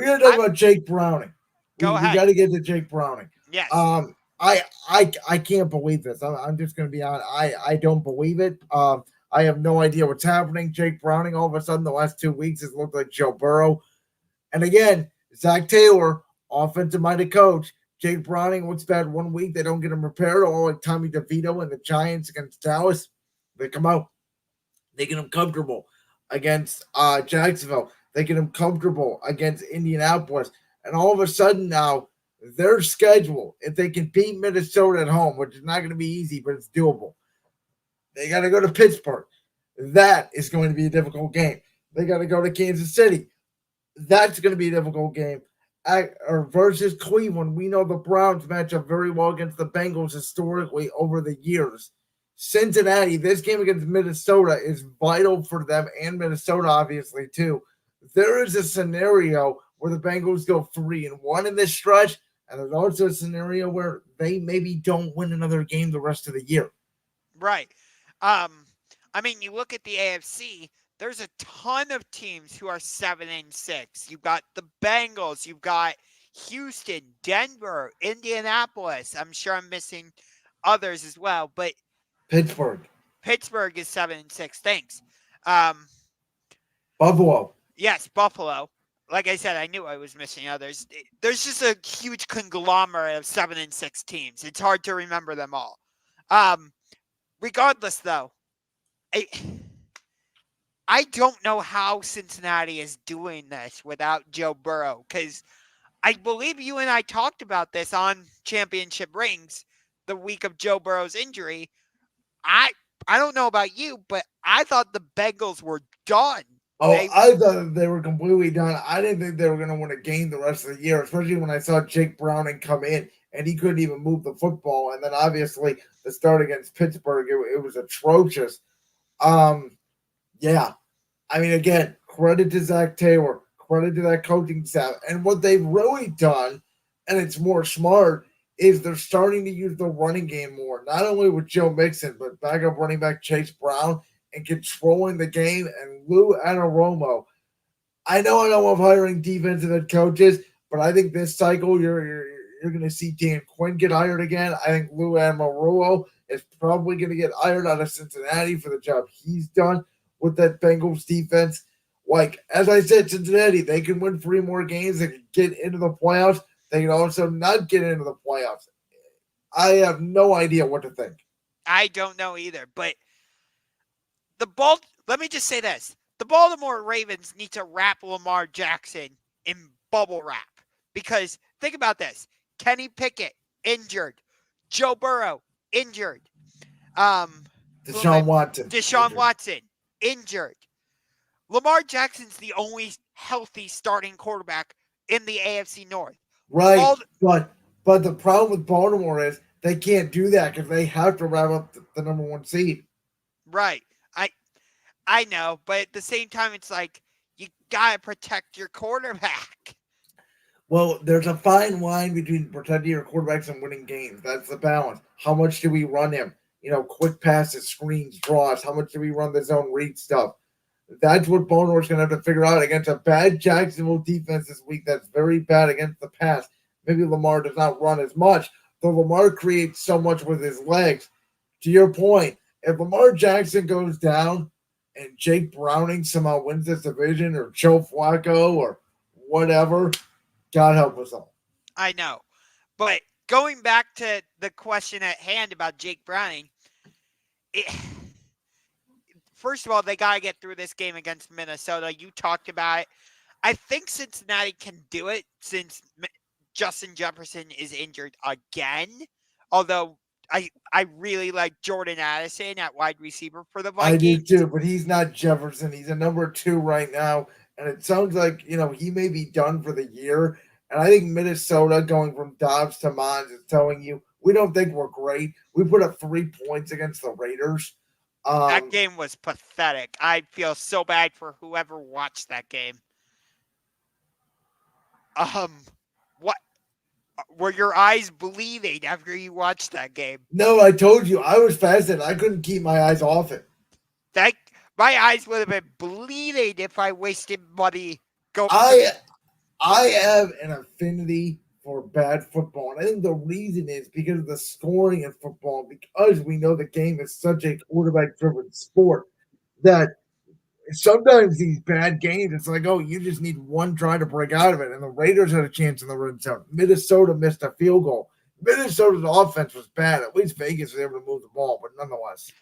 We got to talk about Jake Browning. Go We ahead. got to get to Jake Browning. Yes. I can't believe this. I'm just going to be honest. I don't believe it. I have no idea what's happening. Jake Browning, all of a sudden, the last 2 weeks has looked like Joe Burrow. And again, Zach Taylor, offensive-minded coach. Jake Browning looks bad 1 week. They don't get him repaired. All like Tommy DeVito and the Giants against Dallas. They come out. They get him comfortable against Jacksonville. They get him comfortable against Indianapolis. And all of a sudden now, their schedule, if they can beat Minnesota at home, which is not going to be easy, but it's doable, they got to go to Pittsburgh. That is going to be a difficult game. They got to go to Kansas City. That's going to be a difficult game. Versus Cleveland, we know the Browns match up very well against the Bengals historically over the years. Cincinnati, this game against Minnesota is vital for them and Minnesota, obviously, too. There is a scenario where the Bengals go 3-1 in this stretch, and there's also a scenario where they maybe don't win another game the rest of the year. Right. You look at the AFC, there's a ton of teams who are 7-6. You've got the Bengals, you've got Houston, Denver, Indianapolis. I'm sure I'm missing others as well, but Pittsburgh is 7-6. Thanks. Buffalo. Yes, Buffalo. Like I said, I knew I was missing others. There's just a huge conglomerate of 7-6 teams. It's hard to remember them all. Regardless, though, I don't know how Cincinnati is doing this without Joe Burrow, because I believe you and I talked about this on Championship Rings the week of Joe Burrow's injury. I don't know about you, but I thought the Bengals were done. I thought they were completely done. I didn't think they were going to win a game the rest of the year, especially when I saw Jake Browning come in and he couldn't even move the football. And then obviously the start against Pittsburgh, it was atrocious. Yeah. Again, credit to Zach Taylor, credit to that coaching staff. And what they've really done, and it's more smart, is they're starting to use the running game more, not only with Joe Mixon, but backup running back Chase Brown and controlling the game. And Lou Anarumo, I know I don't love hiring defensive head coaches, but I think this cycle you're going to see Dan Quinn get hired again. I think Lou Anarumo is probably going to get hired out of Cincinnati for the job he's done with that Bengals defense. Like, as I said, Cincinnati, they can win 3 more games. They can get into the playoffs. They can also not get into the playoffs. I have no idea what to think. I don't know either, but let me just say this. The Baltimore Ravens need to wrap Lamar Jackson in bubble wrap, because think about this. Kenny Pickett, injured. Joe Burrow, injured. Deshaun Watson, injured. Lamar Jackson's the only healthy starting quarterback in the AFC North. Right, but the problem with Baltimore is they can't do that because they have to wrap up the number 1 seed. Right. I know, but at the same time, it's like you got to protect your quarterback. Well, there's a fine line between protecting your quarterbacks and winning games. That's the balance. How much do we run him? Quick passes, screens, draws. How much do we run the zone read stuff? That's what Baltimore's going to have to figure out against a bad Jacksonville defense this week that's very bad against the pass. Maybe Lamar does not run as much, though Lamar creates so much with his legs. To your point, if Lamar Jackson goes down and Jake Browning somehow wins this division, or Joe Flacco or whatever, God help us all. I know. But going back to the question at hand about Jake Browning, first of all, they got to get through this game against Minnesota. You talked about it. I think Cincinnati can do it since Justin Jefferson is injured again. Although I really like Jordan Addison at wide receiver for the Vikings. I do too, but he's not Jefferson. He's a number 2 right now. And it sounds like, he may be done for the year. And I think Minnesota, going from Dobbs to Mons, is telling you, we don't think we're great. We put up 3 points against the Raiders. That game was pathetic. I feel so bad for whoever watched that game. What? Were your eyes bleeding after you watched that game? No, I told you. I was fascinated. I couldn't keep my eyes off it. My eyes would have been bleeding if I wasted money. I have an affinity for bad football. And I think the reason is because of the scoring in football, because we know the game is such a quarterback driven sport that sometimes these bad games, it's like, oh, you just need one try to break out of it. And the Raiders had a chance in the red zone. Minnesota missed a field goal. Minnesota's offense was bad. At least Vegas was able to move the ball, but nonetheless.